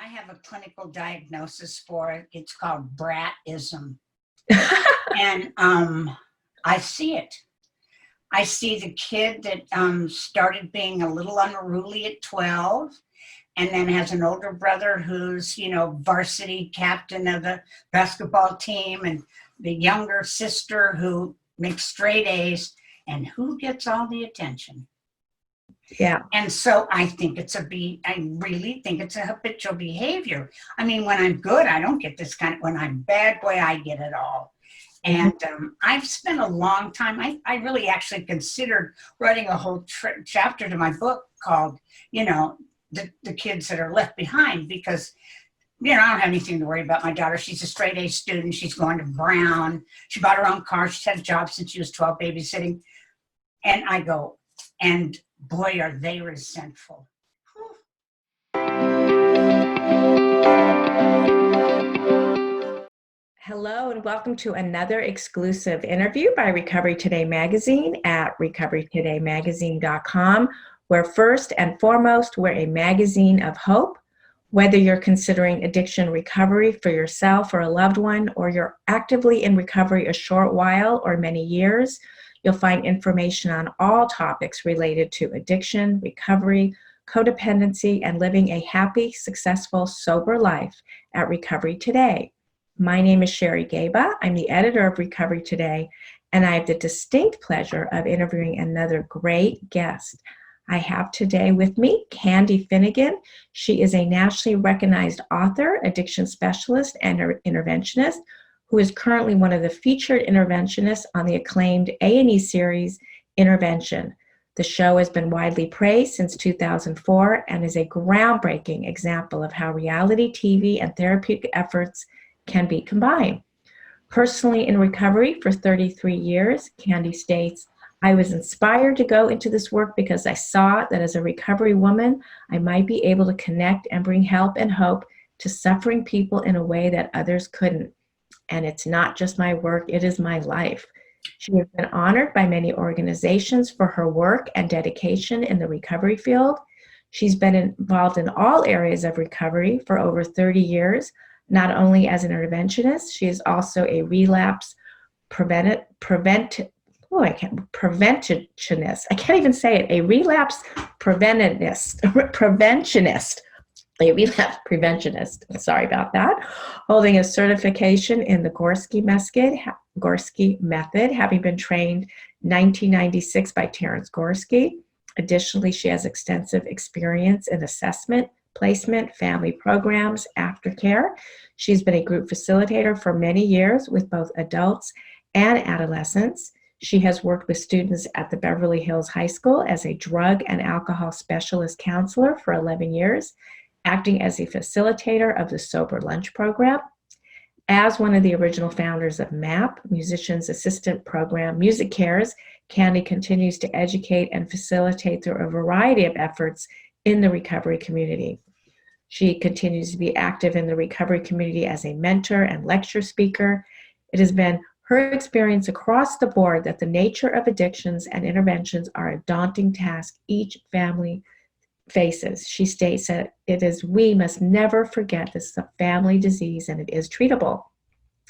I have a clinical diagnosis for it. It's called bratism. And I see it. I see the kid that started being a little unruly at 12 and then has an older brother who's, varsity captain of the basketball team, and the younger sister who makes straight A's, and who gets all the attention. Yeah. And so I really think it's a habitual behavior. I mean, when I'm good, I don't get this when I'm bad, boy, I get it all. And I've spent a long time, I really actually considered writing a whole chapter to my book called, the kids that are left behind, because, I don't have anything to worry about. My daughter, she's a straight A student. She's going to Brown. She bought her own car. She's had a job since she was 12, babysitting. And I go, and boy, are they resentful. Hello and welcome to another exclusive interview by Recovery Today Magazine at recoverytodaymagazine.com, where first and foremost, we're a magazine of hope. Whether you're considering addiction recovery for yourself or a loved one, or you're actively in recovery a short while or many years, you'll find information on all topics related to addiction, recovery, codependency, and living a happy, successful, sober life at Recovery Today. My name is Sherry Gaba. I'm the editor of Recovery Today, and I have the distinct pleasure of interviewing another great guest. I have today with me Candy Finnegan. She is a nationally recognized author, addiction specialist, and interventionist who is currently one of the featured interventionists on the acclaimed A&E series, Intervention. The show has been widely praised since 2004 and is a groundbreaking example of how reality TV and therapeutic efforts can be combined. Personally in recovery for 33 years, Candy states, I was inspired to go into this work because I saw that as a recovery woman, I might be able to connect and bring help and hope to suffering people in a way that others couldn't. And it's not just my work, it is my life. She has been honored by many organizations for her work and dedication in the recovery field. She's been involved in all areas of recovery for over 30 years, not only as an interventionist, she is also a relapse preventionist. I can't even say it. A relapse preventionist. A relapse preventionist. Sorry about that. Holding a certification in the Gorski method, having been trained 1996 by Terence Gorski. Additionally, she has extensive experience in assessment, placement, family programs, aftercare. She's been a group facilitator for many years with both adults and adolescents. She has worked with students at the Beverly Hills High School as a drug and alcohol specialist counselor for 11 years, acting as a facilitator of the Sober Lunch program. As one of the original founders of MAP, Musicians Assistant Program, Music Cares, Candy continues to educate and facilitate through a variety of efforts in the recovery community. She continues to be active in the recovery community as a mentor and lecture speaker. It has been her experience across the board that the nature of addictions and interventions are a daunting task each family faces. She states that we must never forget this is a family disease and it is treatable.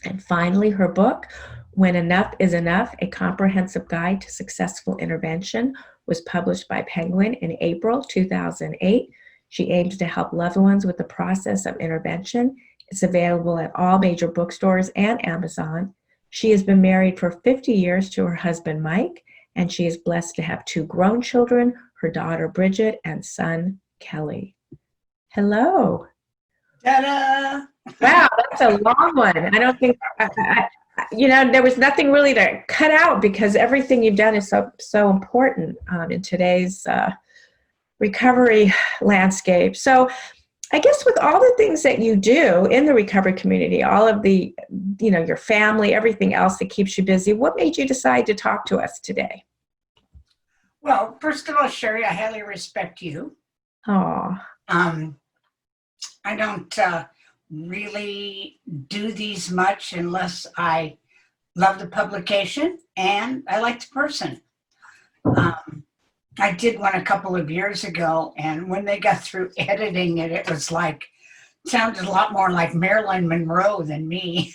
And finally, her book, When Enough is Enough, A Comprehensive Guide to Successful Intervention, was published by Penguin in April 2008. She aims to help loved ones with the process of intervention. It's available at all major bookstores and Amazon. She has been married for 50 years to her husband, Mike, and she is blessed to have 2 grown children, her daughter, Bridget, and son, Kelly. Hello. Ta-da! Wow, that's a long one. I don't think, there was nothing really to cut out because everything you've done is so important in today's recovery landscape. So I guess with all the things that you do in the recovery community, all of the, your family, everything else that keeps you busy, what made you decide to talk to us today? Well, first of all, Sherry, I highly respect you. Oh. I don't really do these much unless I love the publication and I like the person. I did one a couple of years ago, and when they got through editing it, it was like sounded a lot more like Marilyn Monroe than me.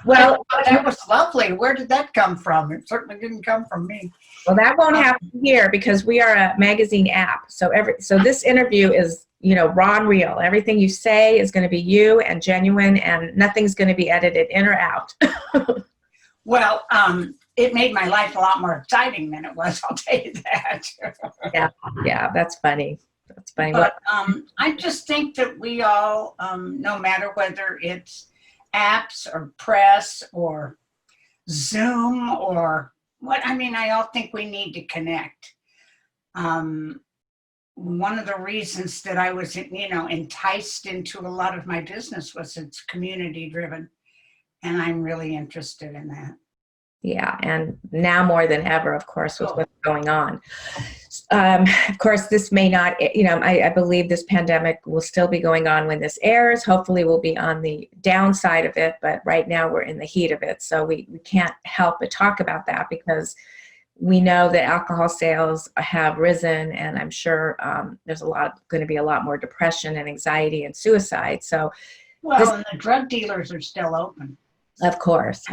Well, That was lovely. Where did that come from? It certainly didn't come from me. well, that won't happen here because we are a magazine app. So this interview is, raw and real. Everything you say is going to be you and genuine, and nothing's going to be edited in or out. Well, it made my life a lot more exciting than it was, I'll tell you that. Yeah, that's funny. That's funny. But I just think that we all, no matter whether it's apps or press or Zoom or what, I all think we need to connect. One of the reasons that I was, enticed into a lot of my business was it's community driven. And I'm really interested in that. Yeah, and now more than ever, of course, with what's going on. Of course, this may not, I believe this pandemic will still be going on when this airs. Hopefully we'll be on the downside of it, but right now we're in the heat of it. So we can't help but talk about that because we know that alcohol sales have risen, and I'm sure there's going to be a lot more depression and anxiety and suicide. So, and the drug dealers are still open. Of course.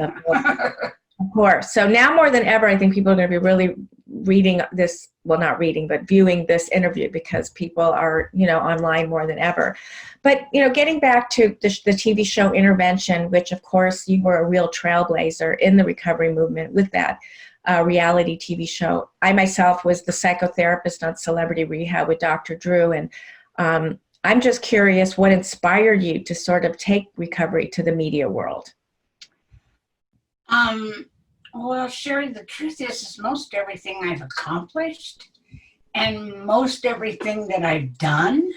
Of course. So now more than ever, I think people are going to be really reading this, well, not reading, but viewing this interview because people are, online more than ever. But, getting back to the TV show Intervention, which of course you were a real trailblazer in the recovery movement with that reality TV show. I myself was the psychotherapist on Celebrity Rehab with Dr. Drew. And I'm just curious what inspired you to sort of take recovery to the media world? Well, Sherry, the truth is most everything I've accomplished and most everything that I've done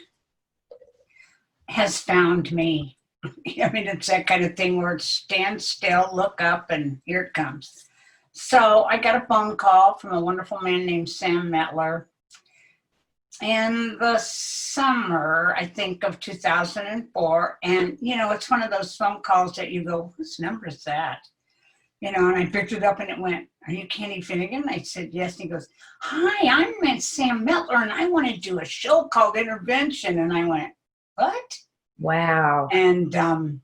has found me. It's that kind of thing where it's stand still, look up, and here it comes. So I got a phone call from a wonderful man named Sam Metler in the summer, I think, of 2004. And, it's one of those phone calls that you go, whose number is that? And I picked it up and it went, are you Kenny Finnegan? I said, yes. And he goes, hi, I'm Sam Metler and I want to do a show called Intervention. And I went, what? Wow. And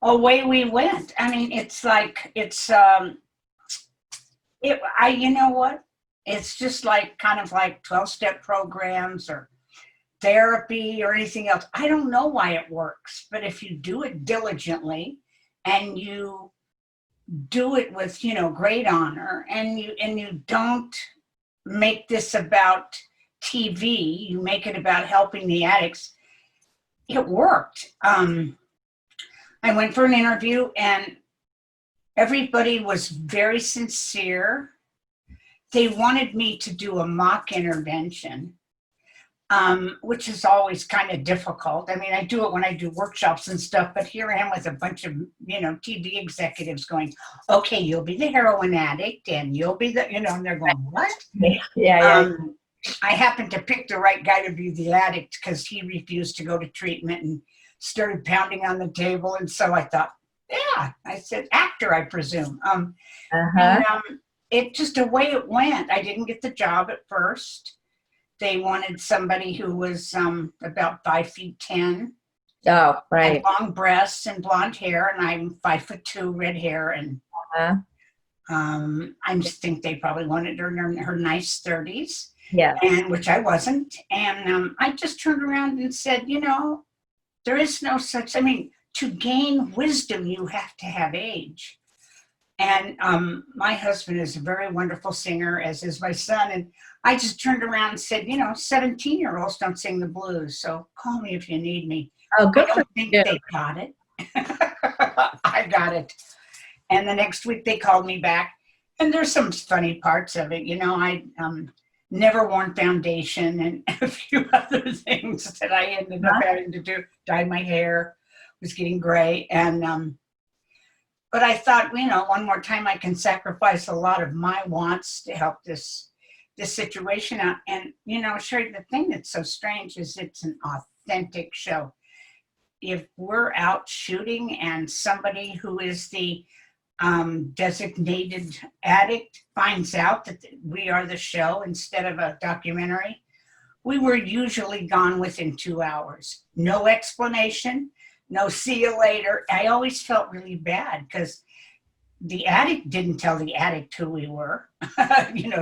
away we went. It's like, you know what? It's just like kind of like 12-step programs or therapy or anything else. I don't know why it works, but if you do it diligently, and you do it with, great honor, and you don't make this about TV, you make it about helping the addicts, it worked. I went for an interview and everybody was very sincere. They wanted me to do a mock intervention. Which is always kind of difficult. I do it when I do workshops and stuff, but here I am with a bunch of, TV executives going, okay, you'll be the heroin addict and you'll be the, and they're going, what? Yeah. I happened to pick the right guy to be the addict because he refused to go to treatment and started pounding on the table. And so I thought, yeah, I said, actor, I presume. It just the way it went. I didn't get the job at first. They wanted somebody who was about 5'10". Oh, right. Long breasts and blonde hair, and I'm 5'2", red hair, and I just think they probably wanted her in her nice 30s. Yeah. And which I wasn't. And I just turned around and said, there is no such. To gain wisdom, you have to have age. And my husband is a very wonderful singer, as is my son. And I just turned around and said, 17-year-olds don't sing the blues. So call me if you need me. Oh, good. I don't think they got it. I got it. And the next week they called me back. And there's some funny parts of it. I never worn foundation and a few other things that I ended up having to do. Dyed my hair, was getting gray. And but I thought, one more time I can sacrifice a lot of my wants to help this situation out. And, Sherry, the thing that's so strange is it's an authentic show. If we're out shooting and somebody who is the designated addict finds out that we are the show instead of a documentary, we were usually gone within 2 hours. No explanation, no see you later. I always felt really bad because the addict didn't tell the addict who we were.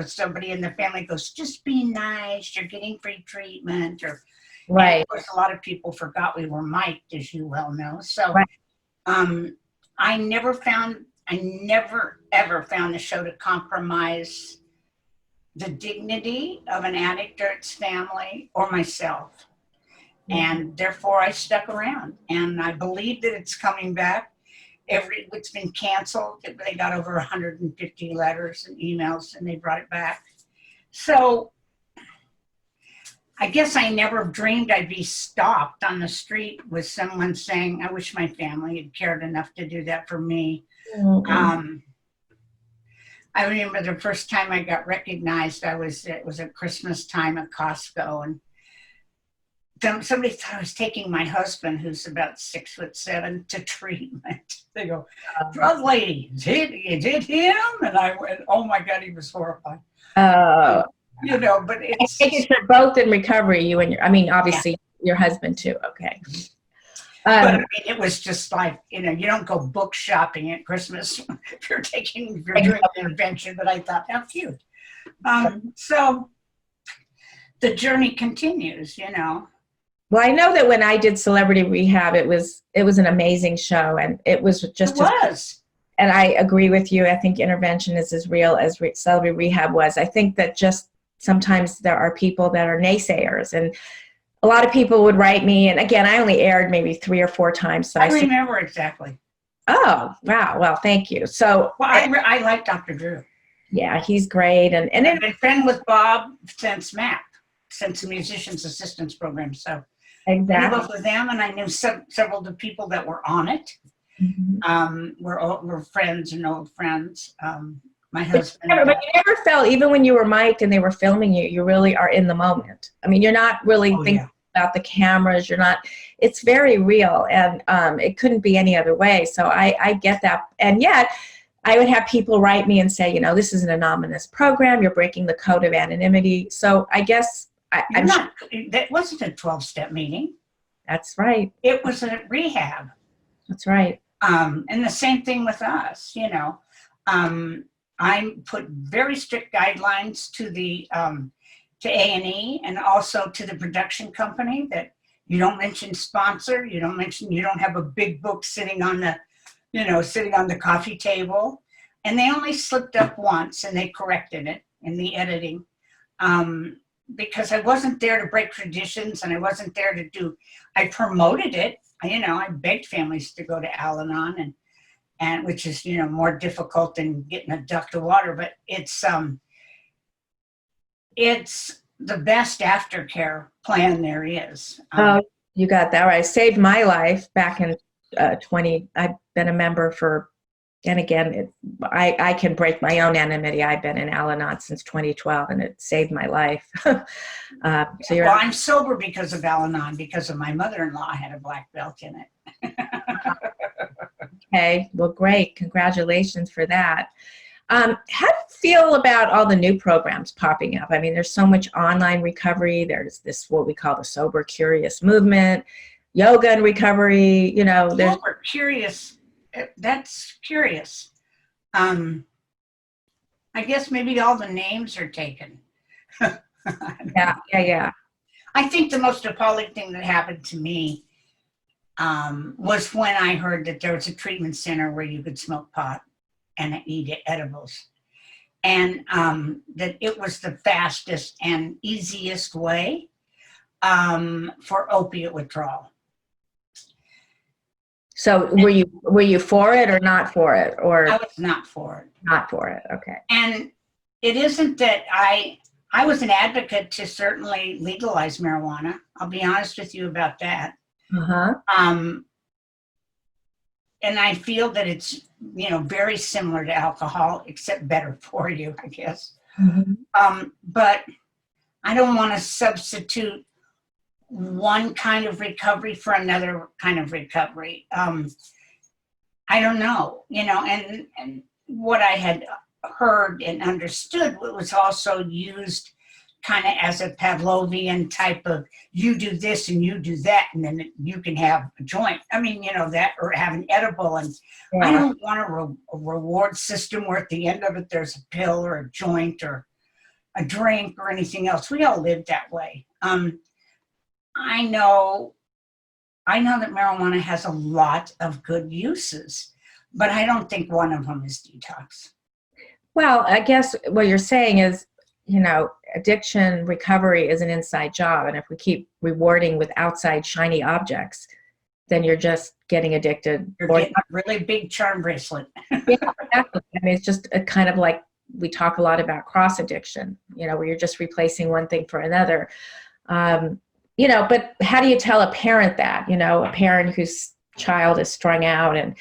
Somebody in the family goes, just be nice, you're getting free treatment. And of course, a lot of people forgot we were mic'd, as you well know. So I never ever found the show to compromise the dignity of an addict or its family or myself. And therefore I stuck around, and I believe that it's coming back. It's been canceled. They got over 150 letters and emails, and they brought it back. So I guess I never dreamed I'd be stopped on the street with someone saying, I wish my family had cared enough to do that for me. I remember the first time I got recognized, it was at Christmas time at Costco, and somebody thought I was taking my husband, who's about 6'7", to treatment. They go, drug lady, is it him? And I went, oh my God, he was horrified. But it's... I think you're both in recovery, you and obviously your husband too, okay. But it was just like, you don't go book shopping at Christmas if you're doing an intervention, but I thought, how cute. So the journey continues, Well, I know that when I did Celebrity Rehab, it was an amazing show, and it was just and I agree with you. I think intervention is as real as Celebrity Rehab was. I think that just sometimes there are people that are naysayers, and a lot of people would write me, and again, I only aired maybe 3 or 4 times. So I remember exactly. Oh, wow. Well, thank you. So I like Dr. Drew. Yeah, he's great. And I've been friends with Bob since the Musicians Assistance Program. So exactly. I knew both of them, and I knew several of the people that were on it. We're friends and old friends. My husband. But you never felt, even when you were mic'd and they were filming you, you really are in the moment. I mean, you're not really thinking about the cameras. It's very real, and it couldn't be any other way. So I get that. And yet I would have people write me and say, this is an anonymous program. You're breaking the code of anonymity. So I guess that wasn't a 12-step meeting. That's right. It was a rehab. That's right. And the same thing with us, I put very strict guidelines to the to A&E and also to the production company that you don't mention sponsor, you don't have a big book sitting on the coffee table. And they only slipped up once, and they corrected it in the editing. Because I wasn't there to break traditions, and I wasn't there I promoted it. I begged families to go to Al-Anon, and which is, more difficult than getting a duct of water, but it's the best aftercare plan there is. You got that right. Saved my life back in 20. I've been a member for, and again, I can break my own anonymity. I've been in Al-Anon since 2012, and it saved my life. I'm sober because of Al-Anon, because of my mother-in-law had a black belt in it. Okay, well, great. Congratulations for that. How do you feel about all the new programs popping up? I mean, there's so much online recovery. There's this, what we call the Sober Curious movement, yoga and recovery, Sober Curious, that's curious. I guess maybe all the names are taken. Yeah. I think the most appalling thing that happened to me was when I heard that there was a treatment center where you could smoke pot and eat edibles. And that it was the fastest and easiest way for opiate withdrawal. So were you for it or not for it? Or I was not for it. Not for it, okay. And it isn't that I was an advocate to certainly legalize marijuana. I'll be honest with you about that. And I feel that it's, very similar to alcohol, except better for you, I guess. But I don't want to substitute one kind of recovery for another kind of recovery. I don't know, and what I had heard and understood was also used kind of as a Pavlovian type of, you do this and you do that, and then you can have a joint. I mean, that, or have an edible. And I Yeah. don't want a reward system where at the end of it, there's a pill or a joint or a drink or anything else. We all live that way. I know that marijuana has a lot of good uses, but I don't think one of them is detox. Well, I guess what you're saying is, addiction recovery is an inside job. And if we keep rewarding with outside shiny objects, then you're just getting addicted. You're getting a really big charm bracelet. Yeah, exactly. I mean, it's just a kind of like, we talk a lot about cross addiction, where you're just replacing one thing for another. But how do you tell a parent that, a parent whose child is strung out and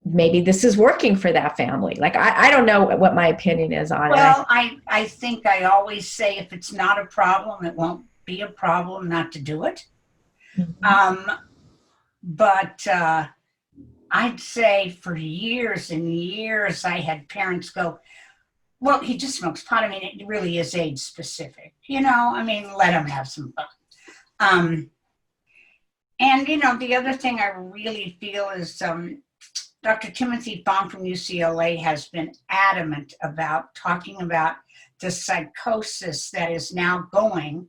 maybe this is working for that family? Like, I don't know what my opinion is on it. Well, I think I always say if it's not a problem, it won't be a problem not to do it. Mm-hmm. But I'd say for years and years, I had parents go, well, he just smokes pot. I mean, it really is age specific, I mean, let him have some fun. And, the other thing I really feel is Dr. Timothy Fong from UCLA has been adamant about talking about the psychosis that is now going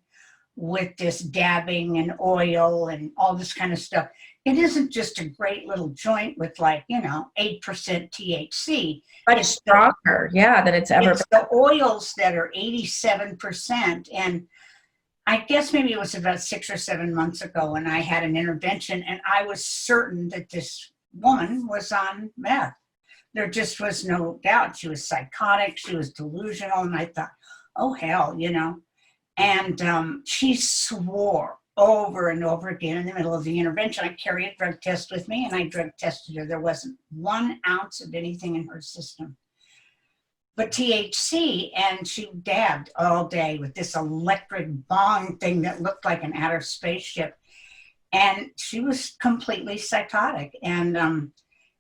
with this dabbing and oil and all this kind of stuff. It isn't just a great little joint with 8% THC. But it's stronger, than it's ever been. It's the oils that are 87%. And I guess maybe it was about 6 or 7 months ago when I had an intervention and I was certain that this woman was on meth. There just was no doubt. She was psychotic. She was delusional. And I thought, oh, hell, And she swore over and over again in the middle of the intervention. I carry a drug test with me, and I drug tested her. There wasn't 1 ounce of anything in her system but THC, and she dabbed all day with this electric bong thing that looked like an outer spaceship. And she was completely psychotic and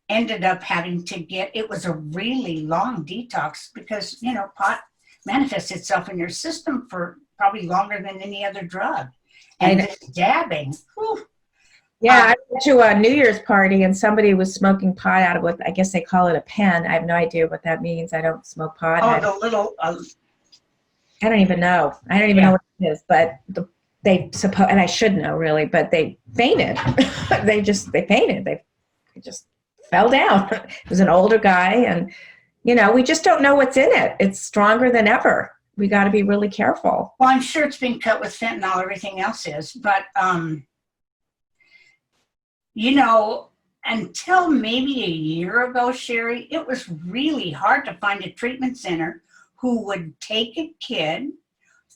ended up having to it was a really long detox because, pot manifests itself in your system for probably longer than any other drug. And this dabbing, whew. Yeah, I went to a New Year's party and somebody was smoking pot out of what I guess they call it a pen. I have no idea what that means. I don't smoke pot. Oh, the little. I don't even know. I don't even know what it is. But they suppose, and I should know really, but they fainted. they fainted. They just fell down. It was an older guy, and we just don't know what's in it. It's stronger than ever. We got to be really careful. Well, I'm sure it's been cut with fentanyl. Everything else is, but until maybe a year ago, Sherry, it was really hard to find a treatment center who would take a kid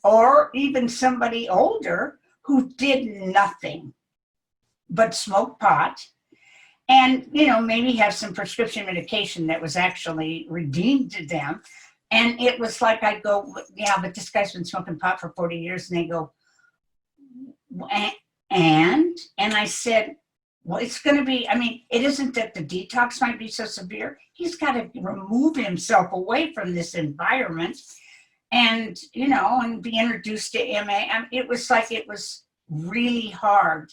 or even somebody older who did nothing but smoke pot and, maybe have some prescription medication that was actually redeemed to them. And it was like, I'd go, yeah, but this guy's been smoking pot for 40 years. And they go, and I said, well, it's going to be, it isn't that the detox might be so severe. He's got to remove himself away from this environment and, and be introduced to MA. It was really hard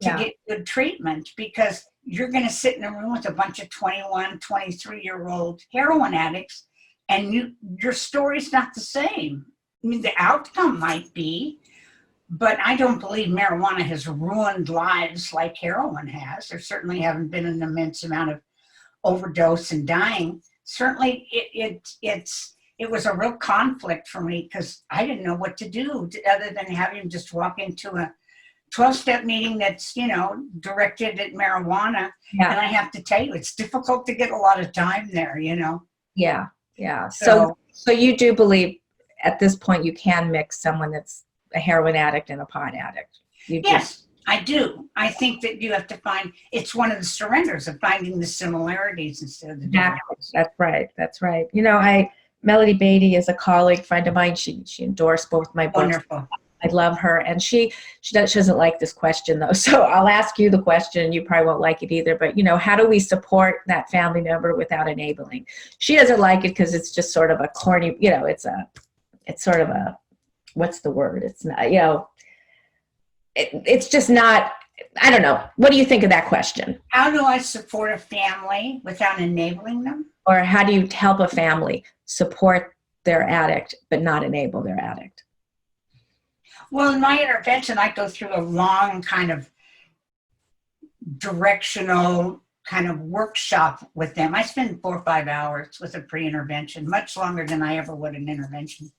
to get good treatment because you're going to sit in a room with a bunch of 21, 23-year-old heroin addicts and your story's not the same. The outcome might be, but I don't believe marijuana has ruined lives like heroin has. There certainly haven't been an immense amount of overdose and dying. Certainly it was a real conflict for me because I didn't know what to do other than having him just walk into a 12-step meeting that's, directed at marijuana. Yeah. And I have to tell you, it's difficult to get a lot of time there, Yeah. Yeah. So you do believe at this point you can mix someone that's a heroin addict and a pot addict? Yes, I do. I think that you have to it's one of the surrenders of finding the similarities instead of the differences. That's right. Melody Beatty is a colleague, friend of mine. She endorsed both my books. Wonderful. I love her. And she doesn't like this question though. So I'll ask you the question and you probably won't like it either. But how do we support that family member without enabling? She doesn't like it because it's just sort of a corny, it's sort of a what's the word? It's not, you know, it's just not, I don't know. What do you think of that question? How do I support a family without enabling them? Or how do you help a family support their addict, but not enable their addict? Well, in my intervention, I go through a long kind of directional kind of workshop with them. I spend 4 or 5 hours with a pre-intervention, much longer than I ever would an intervention.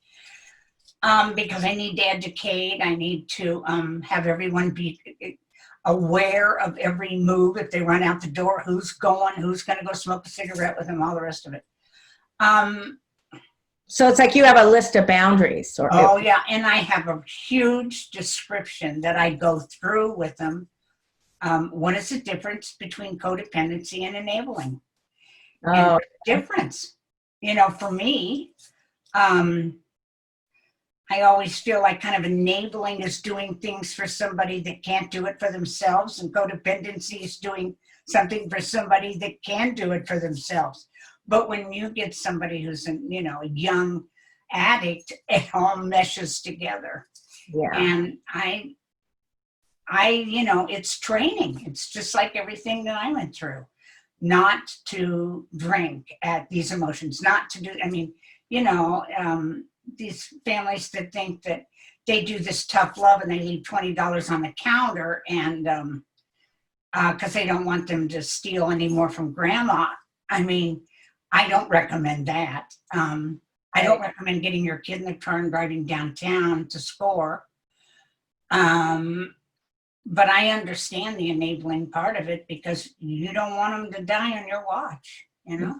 Because I need to educate, I need to have everyone be aware of every move. If they run out the door, who's going to go smoke a cigarette with them, all the rest of it. So it's like you have a list of boundaries. Or oh yeah, and I have a huge description that I go through with them. What is the difference between codependency and enabling? And the difference, you know, for me, I always feel like kind of enabling is doing things for somebody that can't do it for themselves, and codependency is doing something for somebody that can do it for themselves. But when you get somebody who's a, you know, a young addict, it all meshes together. Yeah. And I, you know, it's training. It's just like everything that I went through, not to drink at these emotions, not to do, I mean, you know, these families that think that they do this tough love and they leave $20 on the counter and because they don't want them to steal any more from grandma. I mean, I don't recommend that. I don't recommend getting your kid in the car and driving downtown to score. But I understand the enabling part of it because you don't want them to die on your watch, you know?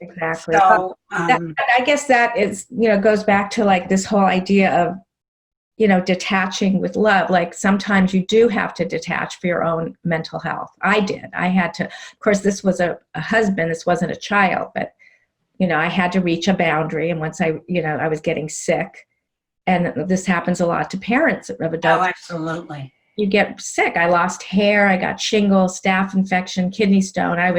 Exactly. So, I guess that is, you know, goes back to like this whole idea of, you know, detaching with love. Like sometimes you do have to detach for your own mental health. I did. I had to, of course, this was a husband, this wasn't a child, but, you know, I had to reach a boundary. And once I, you know, I was getting sick, and this happens a lot to parents of adults. oh, absolutely. You get sick. I lost hair. I got shingles, staph infection, kidney stone. I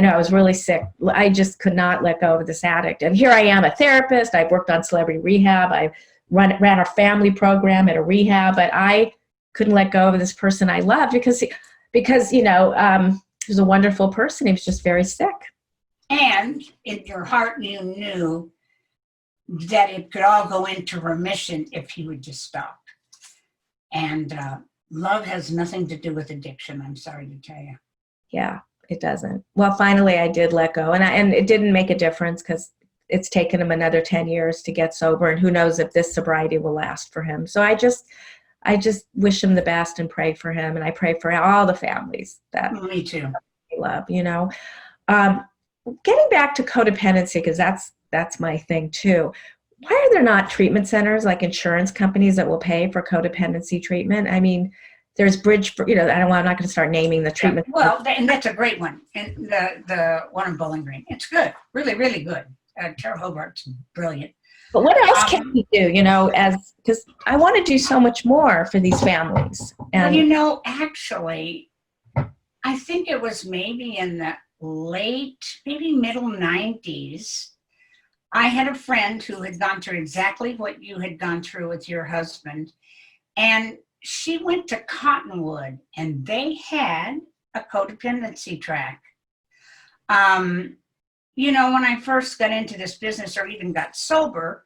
know I was really sick. I just could not let go of this addict. And here I am, a therapist. I've worked on celebrity rehab. I ran a family program at a rehab, but I couldn't let go of this person I loved because you know, he was a wonderful person. He was just very sick. And in your heart, you knew that it could all go into remission if he would just stop. And love has nothing to do with addiction, I'm sorry to tell you. Yeah, it doesn't. Well, finally I did let go, and it didn't make a difference because it's taken him another 10 years to get sober, and who knows if this sobriety will last for him. So I just wish him the best and pray for him, and I pray for all the families that Me too. I love, you know. Getting back to codependency, because that's my thing too. Why are there not treatment centers like insurance companies that will pay for codependency treatment? I mean, there's Bridge for, you know, I'm not going to start naming the treatment. Yeah, well, and that's a great one. And the one in Bowling Green, it's good, really, really good. Tara Hobart's brilliant. But what else can we do, you know, because I want to do so much more for these families. And well, you know, actually, I think it was maybe in the maybe middle 90s, I had a friend who had gone through exactly what you had gone through with your husband, and she went to Cottonwood, and they had a codependency track. You know, when I first got into this business or even got sober,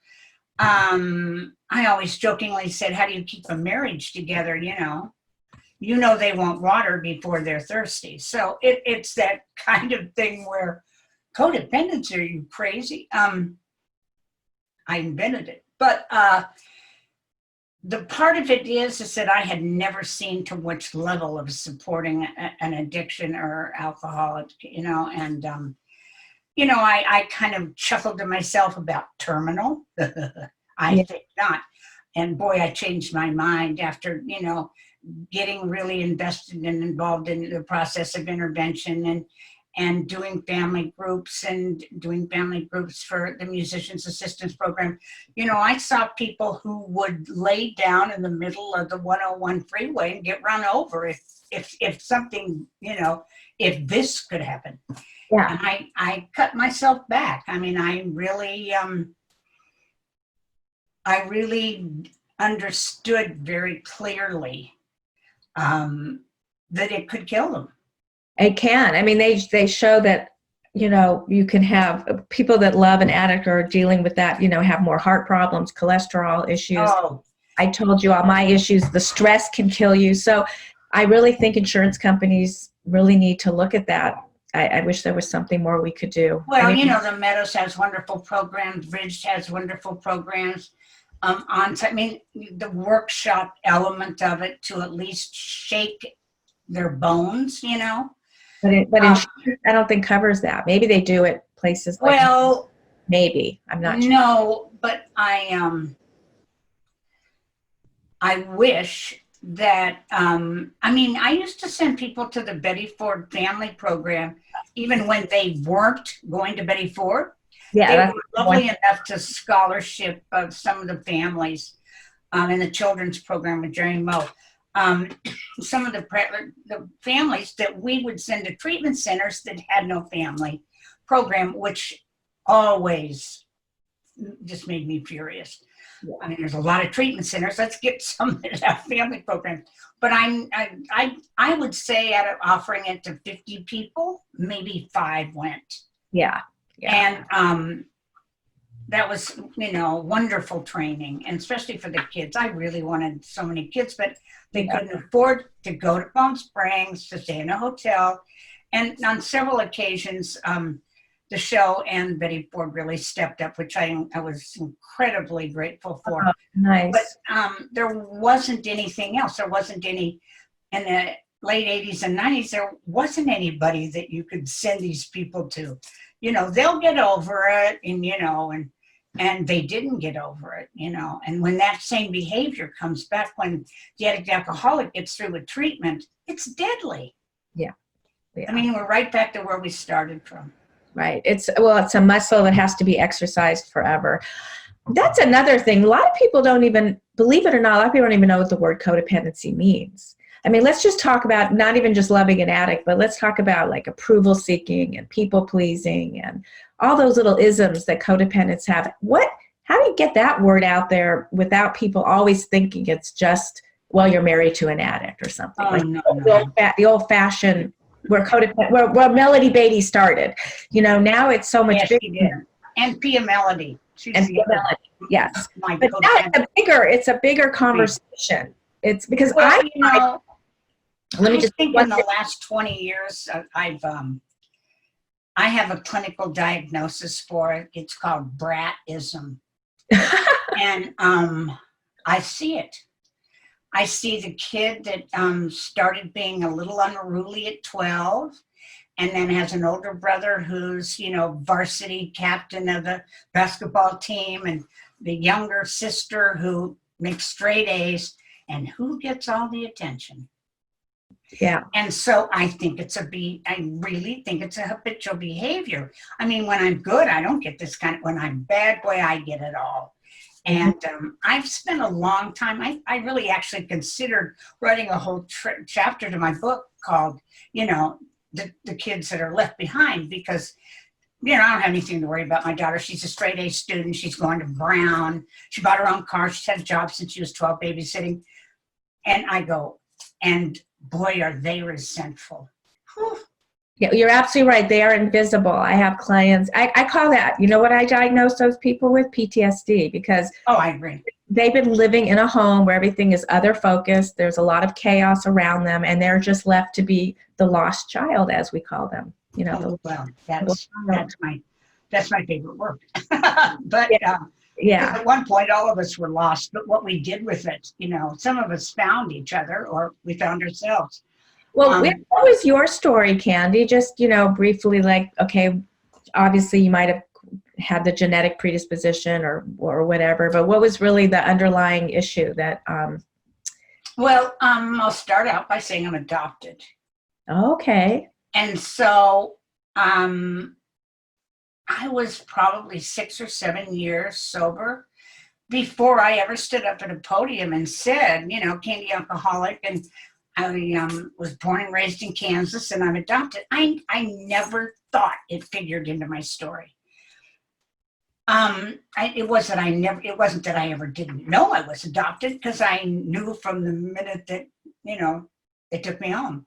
I always jokingly said, how do you keep a marriage together, you know? You know they want water before they're thirsty. So it's that kind of thing where codependency, are you crazy? I invented it. But the part of it is that I had never seen to which level of supporting an addiction or alcoholic, you know, and, you know, I kind of chuckled to myself about terminal. I think not. And boy, I changed my mind after, you know, getting really invested and involved in the process of intervention and doing family groups for the Musicians Assistance Program. You know, I saw people who would lay down in the middle of the 101 freeway and get run over if something, you know, if this could happen. Yeah. And I cut myself back. I mean, I really understood very clearly that it could kill them. It can. I mean, they show that, you can have people that love an addict or are dealing with that, have more heart problems, cholesterol issues. Oh, I told you all my issues. The stress can kill you. So I really think insurance companies really need to look at that. I wish there was something more we could do. well, I mean, the Meadows has wonderful programs. Ridge has wonderful programs. I mean, the workshop element of it to at least shake their bones, but insurance, I don't think covers that. Maybe they do at places like, Well, maybe, I'm not sure. no, but I wish that, I mean, I used to send people to the Betty Ford family program, even when they weren't going to Betty Ford. Yeah, They that's were lovely enough to scholarship of some of the families in the children's program with Jerry Moe. Some of the families that we would send to treatment centers that had no family program, which always just made me furious. Yeah. I mean, there's a lot of treatment centers. Let's get some that have family programs. But I would say out of offering it to 50 people, maybe 5 went. Yeah. And that was, wonderful training, and especially for the kids. I really wanted so many kids, but they couldn't afford to go to Palm Springs, to stay in a hotel. And on several occasions, the show and Betty Ford really stepped up, which I was incredibly grateful for. Oh, nice. But there wasn't anything else. There wasn't any, in the late 80s and 90s, there wasn't anybody that you could send these people to. They'll get over it, and they didn't get over it, And when that same behavior comes back, when the addict alcoholic gets through with treatment, it's deadly. Yeah. I mean, we're right back to where we started from. Right. It's a muscle that has to be exercised forever. That's another thing. A lot of people don't even, believe it or not, a lot of people don't even know what the word codependency means. I mean, let's just talk about not even just loving an addict, but let's talk about like approval seeking and people pleasing and all those little isms that codependents have. How do you get that word out there without people always thinking it's just, well, you're married to an addict or something? Oh, like no. The old fashioned, where Melody Beatty started. Now it's so much yes, bigger. she did. And Pia Melody. And Pia Melody, yes. But now it's a bigger conversation. It's because let me just think in the last 20 years, I have a clinical diagnosis for it. It's called bratism. And I see it. I see the kid that started being a little unruly at 12 and then has an older brother who's, varsity captain of the basketball team, and the younger sister who makes straight A's, and who gets all the attention. Yeah. And so I really think it's a habitual behavior. I mean, when I'm good, I don't get this when I'm bad, boy, I get it all. And I've spent a long time, I really actually considered writing a whole chapter to my book called, the kids that are left behind, because, I don't have anything to worry about. My daughter, she's a straight A student. She's going to Brown. She bought her own car. She's had a job since she was 12, babysitting. And I go, and boy, are they resentful. Whew. Yeah, you're absolutely right. They are invisible. I have clients. I call that, what I diagnose those people with? PTSD, because I agree. They've been living in a home where everything is other focused. There's a lot of chaos around them, and they're just left to be the lost child, as we call them. That's my favorite word. But at one point, all of us were lost. But what we did with it, some of us found each other, or we found ourselves. Well, what was your story, Candy? Just, briefly, okay, obviously you might have had the genetic predisposition or whatever, but what was really the underlying issue that? Well, I'll start out by saying I'm adopted. Okay. And so I was probably 6 or 7 years sober before I ever stood up at a podium and said, Candy alcoholic, and I was born and raised in Kansas, and I'm adopted. I never thought it figured into my story. It wasn't that I ever didn't know I was adopted, because I knew from the minute that, they took me home.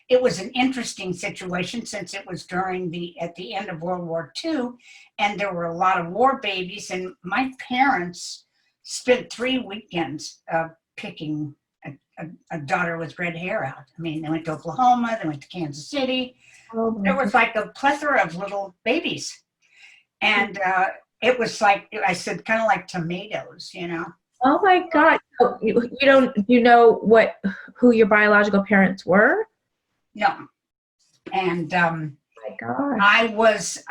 It was an interesting situation since it was at the end of World War II, and there were a lot of war babies, and my parents spent 3 weekends picking a daughter with red hair out. I mean, they went to Oklahoma, they went to Kansas City. Oh my There was like a plethora of little babies. And it was like, I said, kind of like tomatoes, Oh my God. Oh, you know who your biological parents were? No. And Oh my God. I was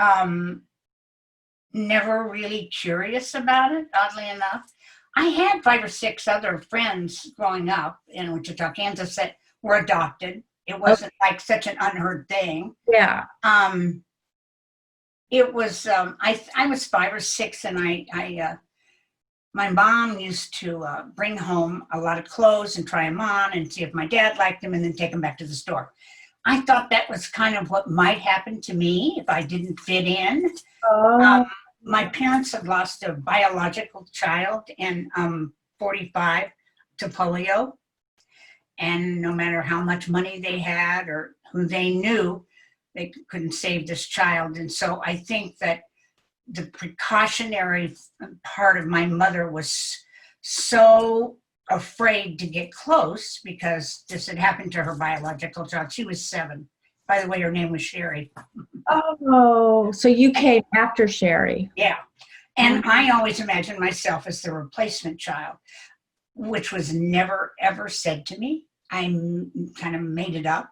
never really curious about it, oddly enough. I had 5 or 6 other friends growing up in Wichita, Kansas that were adopted. It wasn't like such an unheard thing. Yeah. It was, I was 5 or 6, and my mom used to bring home a lot of clothes and try them on and see if my dad liked them and then take them back to the store. I thought that was kind of what might happen to me if I didn't fit in. Oh. My parents had lost a biological child in 45 to polio. And no matter how much money they had or who they knew, they couldn't save this child. And so I think that the precautionary part of my mother was so afraid to get close because this had happened to her biological child. She was 7. By the way, her name was Sherry. Oh, so you came after Sherry. Yeah. And I always imagined myself as the replacement child, which was never, ever said to me. I kind of made it up.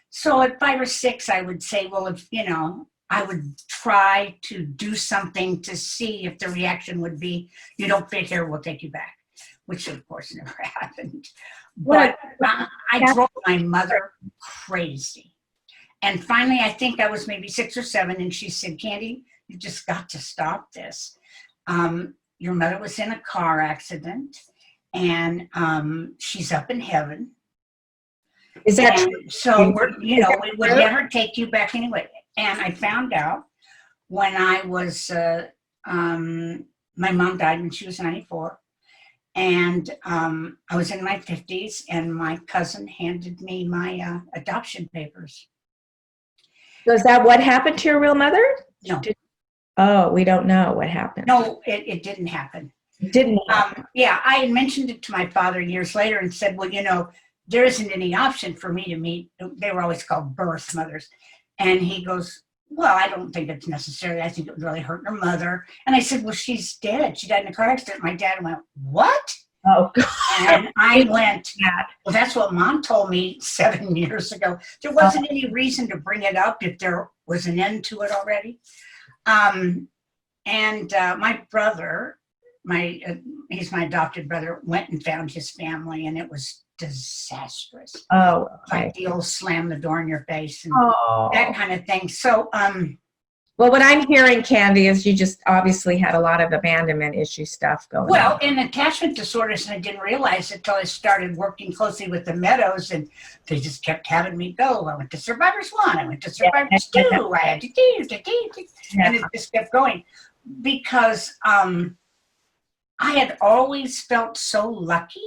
So at 5 or 6, I would say, well, if, I would try to do something to see if the reaction would be, you don't fit here, we'll take you back, which of course never happened. But I drove my mother crazy. And finally, I think I was maybe 6 or 7, and she said, Candy, you just got to stop this. Your mother was in a car accident, and she's up in heaven. Is that true? So we would let her take you back anyway. And I found out when I was, my mom died when she was 94. And I was in my 50s, and my cousin handed me my adoption papers. So is that what happened to your real mother? No. Oh, we don't know what happened. No, it didn't happen. It didn't. Yeah, I had mentioned it to my father years later and said, well, there isn't any option for me to meet. They were always called birth mothers. And he goes, well, I don't think it's necessary. I think it would really hurt her mother. And I said, well, she's dead. She died in a car accident. My dad went, what? Oh, God. And I went, well, that's what Mom told me 7 years ago. There wasn't any reason to bring it up if there was an end to it already. My brother, he's my adopted brother, went and found his family, and it was disastrous. Oh, okay. Like the old slam the door in your face and that kind of thing. So, well, what I'm hearing, Candy, is you just obviously had a lot of abandonment issue stuff going on. Well, in attachment disorders, and I didn't realize it until I started working closely with the Meadows, and they just kept having me go. I went to Survivors 1, I went to Survivors 2, I had to and it just kept going. Because I had always felt so lucky.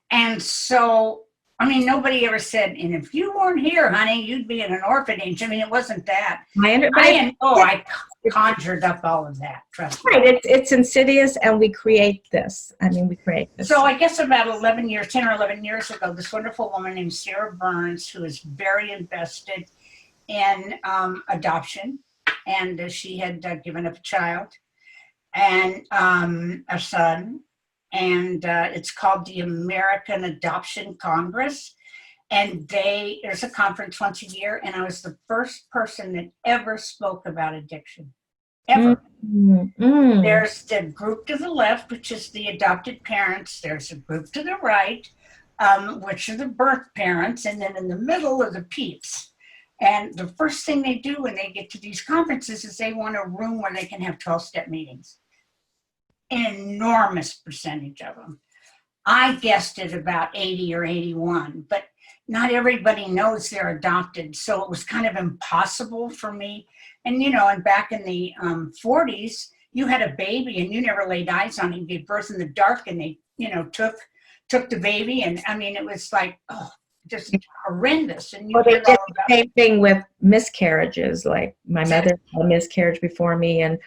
And so, nobody ever said, and if you weren't here, honey, you'd be in an orphanage. It wasn't that. I conjured up all of that, trust me. Right, it's insidious, and we create this. We create this. So I guess about 10 or 11 years ago, this wonderful woman named Sarah Burns, who is very invested in adoption, and she had given up a child and a son. And it's called the American Adoption Congress. And there's a conference once a year, and I was the first person that ever spoke about addiction. Ever. Mm-hmm. There's the group to the left, which is the adopted parents. There's a group to the right, which are the birth parents. And then in the middle are the peeps. And the first thing they do when they get to these conferences is they want a room where they can have 12-step meetings. An enormous percentage of them. I guessed at about 80 or 81, but not everybody knows they're adopted, so it was kind of impossible for me. And and back in the 40s, you had a baby and you never laid eyes on him, gave birth in the dark, and they, took the baby, and I mean, it was like, oh, just horrendous. And you Well, they hear did all the about. same thing with miscarriages. Like my mother had a miscarriage before me, and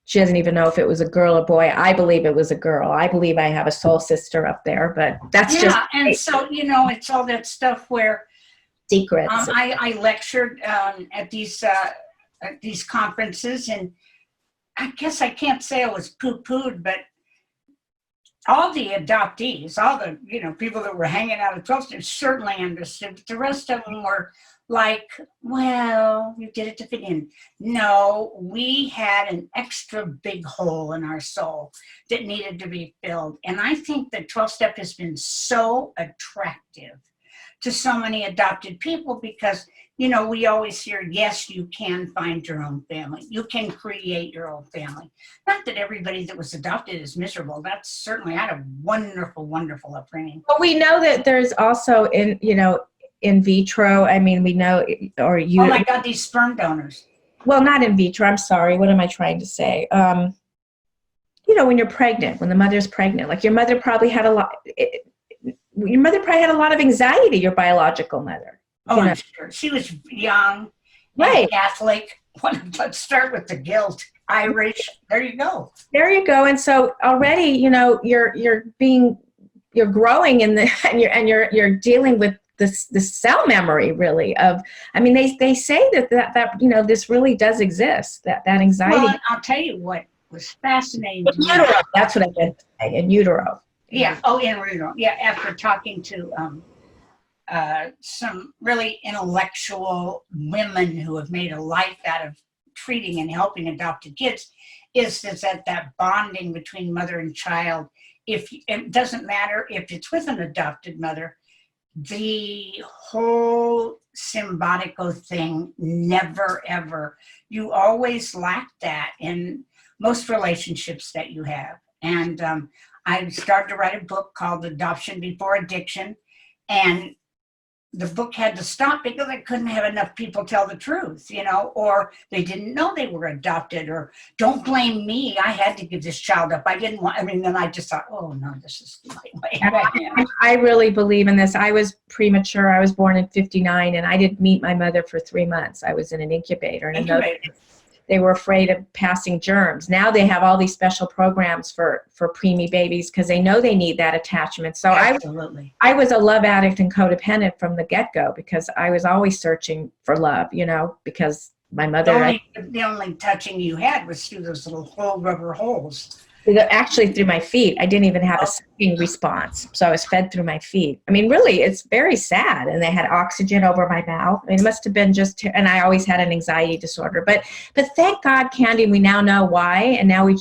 she doesn't even know if it was a girl or boy. I believe it was a girl. I believe I have a soul sister up there, but that's just And so, it's all that stuff where secrets. I lectured at these conferences, and I guess I can't say I was poo-pooed, but all the adoptees, all the people that were hanging out at 12 steps certainly understood. But the rest of them were like, well, you did it to fit in. No, we had an extra big hole in our soul that needed to be filled. And I think that 12-step has been so attractive to so many adopted people because, we always hear, yes, you can find your own family. You can create your own family. Not that everybody that was adopted is miserable. That's certainly, I had a wonderful, wonderful upbringing. But we know that there's also in vitro. I mean, we know, or you. Oh my God, these sperm donors. Well, not in vitro. I'm sorry. What am I trying to say? When you're pregnant, when the mother's pregnant, like your mother probably had a lot of anxiety, your biological mother. Oh, I'm sure. She was young, right? Catholic. Let's start with the guilt. Irish. There you go. There you go. And so already, you're growing and you're dealing with this cell memory really of. I mean, they say that this really does exist. That anxiety. Well, I'll tell you what was fascinating. In utero. That's what I meant to say. In utero. Yeah. Oh, in utero. Yeah. After talking to some really intellectual women who have made a life out of treating and helping adopted kids, is that bonding between mother and child. If it doesn't matter if it's with an adopted mother, the whole symbiotico thing never ever. You always lack that in most relationships that you have. And I started to write a book called Adoption Before Addiction, and the book had to stop because I couldn't have enough people tell the truth, or they didn't know they were adopted, or don't blame me. I had to give this child up. I didn't want, then I just thought, oh no, this is the way. I really believe in this. I was premature. I was born in 1959 and I didn't meet my mother for 3 months. I was in an incubator. They were afraid of passing germs. Now they have all these special programs for preemie babies because they know they need that attachment. So absolutely. I was a love addict and codependent from the get-go because I was always searching for love, because my mother. The only touching you had was through those little rubber holes. Actually through my feet. I didn't even have a sucking response. So I was fed through my feet. Really, it's very sad. And they had oxygen over my mouth. It must have been and I always had an anxiety disorder. But thank God, Candy, we now know why. And now we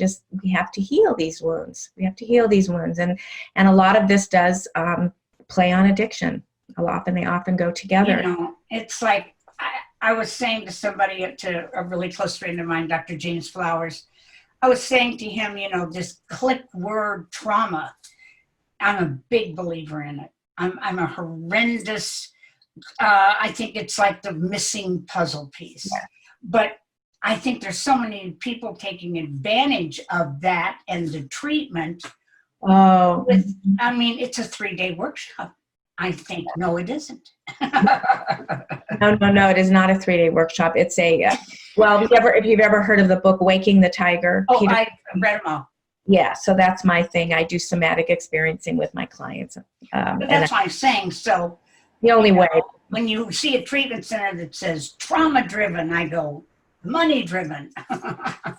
have to heal these wounds. We have to heal these wounds. And a lot of this does play on addiction. They often go together. It's like I was saying to somebody, to a really close friend of mine, Dr. James Flowers, I was saying to him, this click word trauma, I'm a big believer in it. I'm a horrendous, I think it's like the missing puzzle piece. Yeah. But I think there's so many people taking advantage of that and the treatment. Oh. It's a 3-day workshop. I think, no, it isn't. No, it is not a 3-day workshop. It's if you've ever heard of the book Waking the Tiger. Oh, I read them all. Yeah, so that's my thing. I do somatic experiencing with my clients. But that's what I'm saying. So the only way. When you see a treatment center that says trauma-driven, I go, money-driven.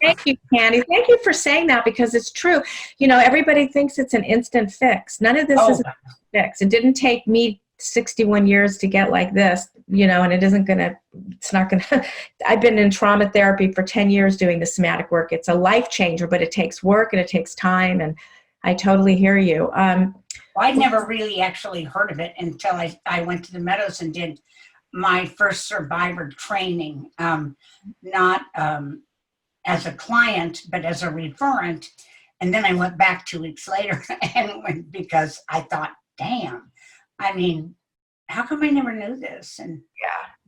Thank you, Candy. Thank you for saying that because it's true. Everybody thinks it's an instant fix. None of this is an instant fix. It didn't take me 61 years to get like this, and it's not gonna, I've been in trauma therapy for 10 years doing the somatic work. It's a life changer, but it takes work and it takes time. And I totally hear you. I'd never really actually heard of it until I went to the Meadows and did my first survivor training, not as a client, but as a referent. And then I went back 2 weeks later because I thought, damn, how come I never knew this? And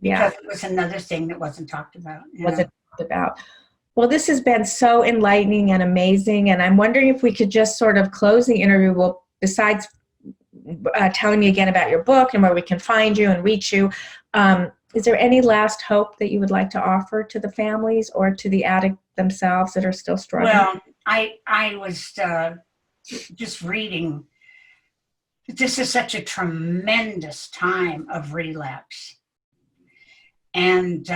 because it was another thing that wasn't talked about. Well, this has been so enlightening and amazing, and I'm wondering if we could just sort of close the interview. Well, besides telling me again about your book and where we can find you and reach you, is there any last hope that you would like to offer to the families or to the addict themselves that are still struggling? Well, I was just reading. This is such a tremendous time of relapse. And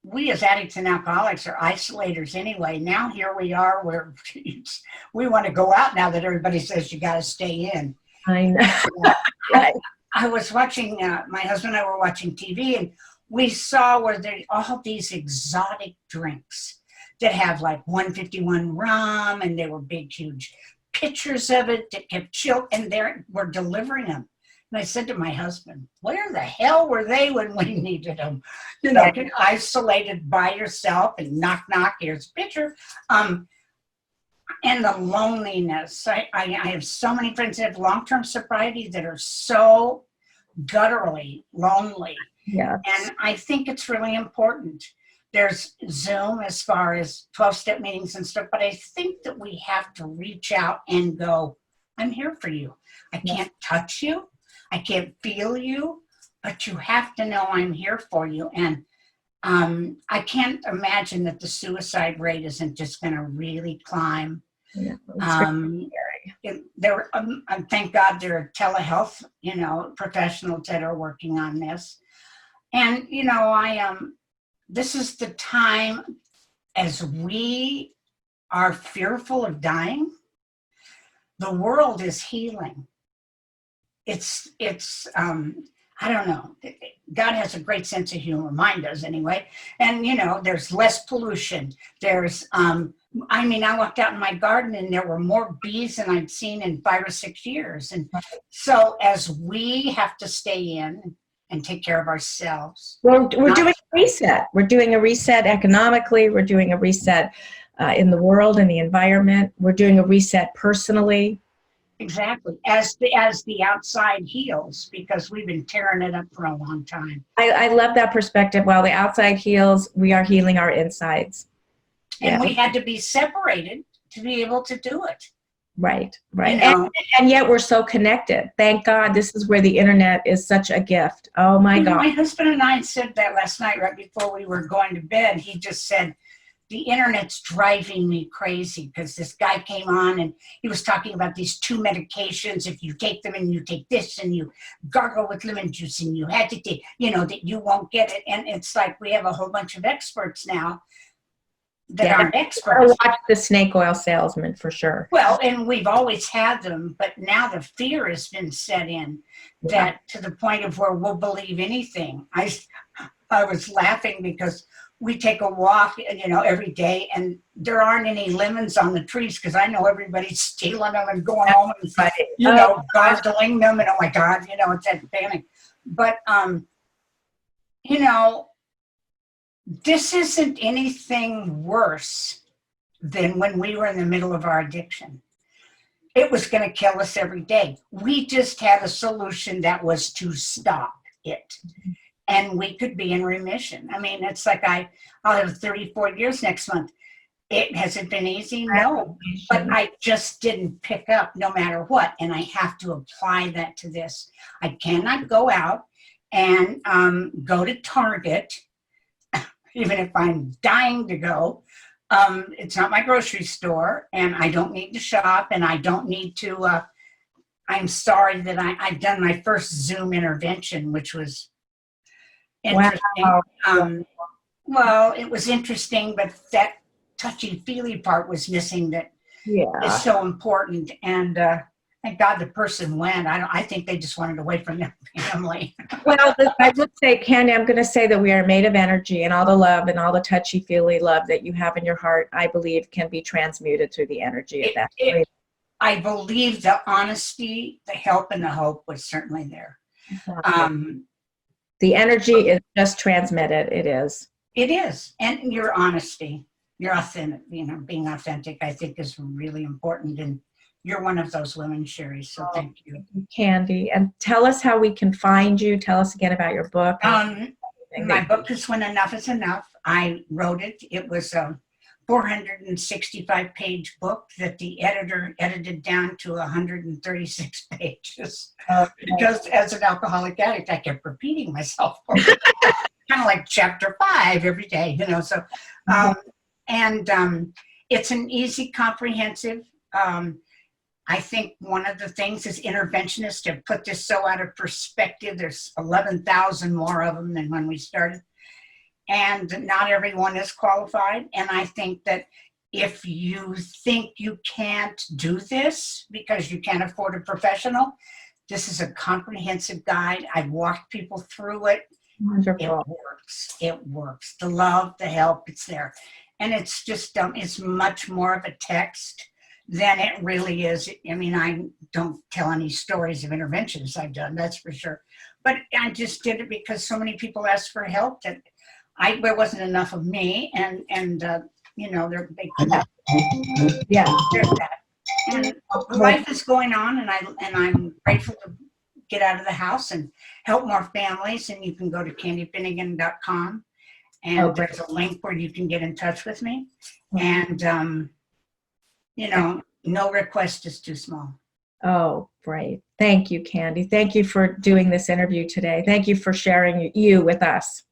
we as addicts and alcoholics are isolators anyway. Now here we are where we want to go out now that everybody says you got to stay in. I know. I was watching, my husband and I were watching TV, and we saw where there all these exotic drinks that have like 151 rum, and they were big, huge pictures of it that kept chilled, and we're delivering them. And I said to my husband, where the hell were they when we needed them? You know, isolated by yourself and knock, knock, here's a picture. And the loneliness. I have so many friends that have long-term sobriety that are so gutturally lonely. Yeah. And I think it's really important. There's Zoom as far as 12-step meetings and stuff, but I think that we have to reach out and go, I'm here for you. I can't touch you. I can't feel you, but you have to know I'm here for you. And I can't imagine that the suicide rate isn't just going to really climb. Yeah, thank God there are telehealth, professionals that are working on this. And, this is the time as we are fearful of dying, the world is healing. It's I don't know. God has a great sense of humor. Mine does anyway. And, there's less pollution. There's, I walked out in my garden and there were more bees than I'd seen in 5 or 6 years. And so as we have to stay in and take care of ourselves. Well, we're doing a reset. We're doing a reset economically. We're doing a reset in the world and the environment. We're doing a reset personally. Exactly. As the outside heals, because we've been tearing it up for a long time. I love that perspective. While the outside heals, we are healing our insides. And we had to be separated to be able to do it. Right. And yet we're so connected. Thank God this is where the internet is such a gift. Oh my God. My husband and I said that last night right before we were going to bed. He just said, the internet's driving me crazy, because this guy came on and he was talking about these 2 medications. If you take them and you take this and you gargle with lemon juice and you had to take, that you won't get it. And it's like we have a whole bunch of experts now that aren't experts. Watch the snake oil salesman for sure. Well, and we've always had them, but now the fear has been set in that to the point of where we'll believe anything. I was laughing because we take a walk, every day, and there aren't any lemons on the trees because I know everybody's stealing them and going home and, gargling them, and oh my God, it's that panic. But, this isn't anything worse than when we were in the middle of our addiction. It was going to kill us every day. We just had a solution that was to stop it. And we could be in remission. It's like I'll have 34 years next month. Has it been easy? No. But I just didn't pick up no matter what. And I have to apply that to this. I cannot go out and go to Target, even if I'm dying to go. It's not my grocery store, and I don't need to shop, and I don't need to. I'm sorry that I've done my first Zoom intervention, which was interesting. Wow. Well, it was interesting, but that touchy-feely part was missing that is so important. And thank God the person went. I think they just wanted away from their family. Well, I would say, Candy, I'm going to say that we are made of energy, and all the love and all the touchy-feely love that you have in your heart, I believe, can be transmuted through the energy of that. I believe the honesty, the help, and the hope was certainly there. The energy is just transmitted. It is. It is. And your honesty, your authentic, being authentic, I think is really important. And you're one of those women, Sherry, so thank you. Candy. And tell us how we can find you. Tell us again about your book. My book is When Enough is Enough. I wrote it. It was 465-page book that the editor edited down to 136 pages. Okay. Because as an alcoholic addict, I kept repeating myself. Kind of like chapter 5 every day, so, it's an easy, comprehensive, I think one of the things is interventionists have put this so out of perspective. There's 11,000 more of them than when we started. And not everyone is qualified. And I think that if you think you can't do this because you can't afford a professional, this is a comprehensive guide. I've walked people through it. Wonderful. It works. It works. The love, the help, it's there. And it's just, it's much more of a text than it really is. I mean, I don't tell any stories of interventions I've done, that's for sure. But I just did it because so many people asked for help that there wasn't enough of me, and they couldn't. Yeah. There's that. And life is going on, and I'm grateful to get out of the house and help more families. And you can go to candyfinnegan.com, and there's a link where you can get in touch with me. And no request is too small. Oh, great. Thank you, Candy. Thank you for doing this interview today. Thank you for sharing you with us.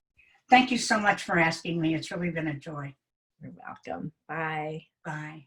Thank you so much for asking me. It's really been a joy. You're welcome. Bye. Bye.